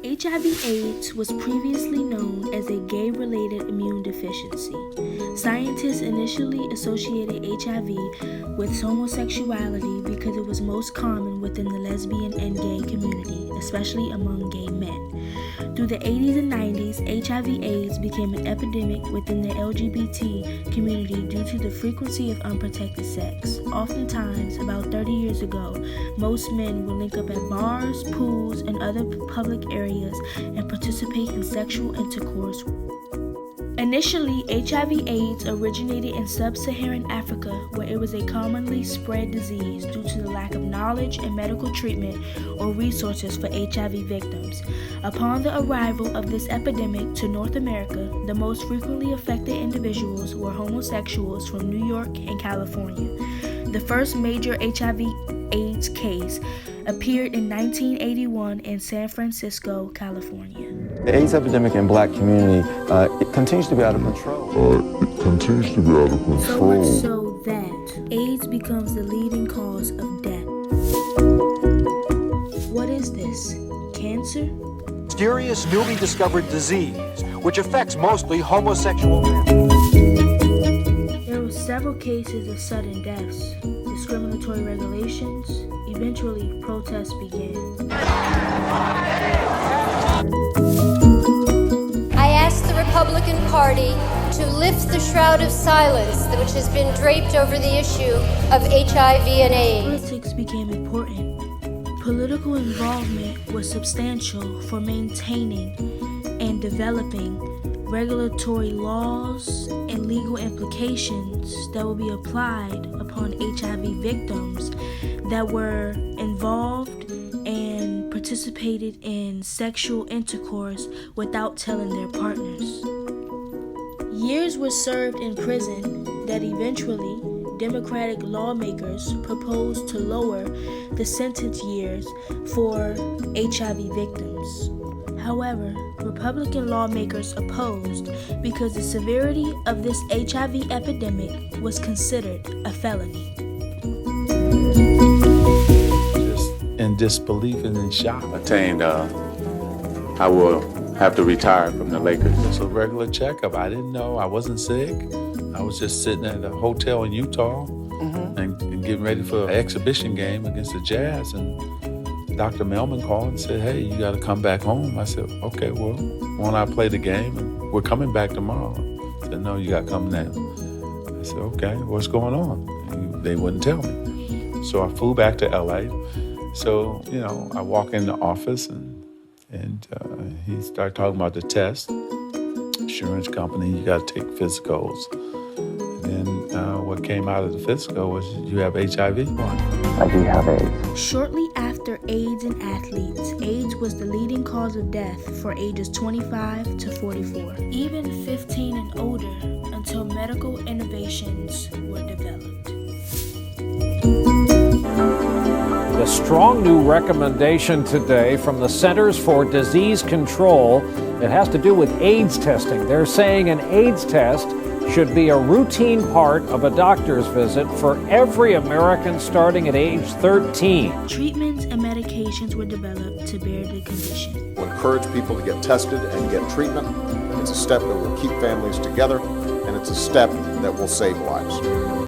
HIV/AIDS was previously known as a gay-related immune deficiency. Scientists initially associated HIV with homosexuality because it was most common within the lesbian and gay community, especially among gay men. Through the 80s and 90s, HIV/AIDS became an epidemic within the LGBT community due to the frequency of unprotected sex. Oftentimes, about 30 years ago, most men would link up at bars, pools, and other public areas and participate in sexual intercourse. Initially, HIV/AIDS originated in sub-Saharan Africa, where it was a commonly spread disease due to the lack of knowledge and medical treatment or resources for HIV victims. Upon the arrival of this epidemic to North America, the most frequently affected individuals were homosexuals from New York and California. The first major HIV/AIDS case appeared in 1981 in San Francisco, California. The AIDS epidemic in black community, it continues to be out of control. So much so that AIDS becomes the leading cause of death. What is this? Cancer? Mysterious newly discovered disease, which affects mostly homosexual men. There were several cases of sudden deaths, discriminatory regulations. Eventually, protests began. I ask the Republican Party to lift the shroud of silence which has been draped over the issue of HIV and AIDS. Politics became important. Political involvement was substantial for maintaining and developing regulatory laws and legal implications that will be applied upon HIV victims that were involved and participated in sexual intercourse without telling their partners. Years were served in prison that eventually Democratic lawmakers proposed to lower the sentence years for HIV victims. However, Republican lawmakers opposed because the severity of this HIV epidemic was considered a felony. Just in disbelief and in shock. I will have to retire from the Lakers. It's a regular checkup. I didn't know. I wasn't sick. I was just sitting at a hotel in Utah and getting ready for an exhibition game against the Jazz. And Dr. Melman called and said, "Hey, you got to come back home." I said, "Okay, well, why don't I play the game? And we're coming back tomorrow." He said, "No, you got to come now." I said, "Okay, what's going on?" And they wouldn't tell me. So I flew back to LA. So, I walk in the office and he started talking about the test. Insurance company, you got to take physicals. And then what came out of the physical was you have HIV. I do have AIDS. Shortly after AIDS in athletes, AIDS was the leading cause of death for ages 25 to 44, even 15 and older, until medical innovations were developed. A strong new recommendation today from the Centers for Disease Control. It has to do with AIDS testing. They're saying an AIDS test should be a routine part of a doctor's visit for every American starting at age 13. Treatments and medications were developed to bear the condition. We'll encourage people to get tested and get treatment. It's a step that will keep families together, and it's a step that will save lives.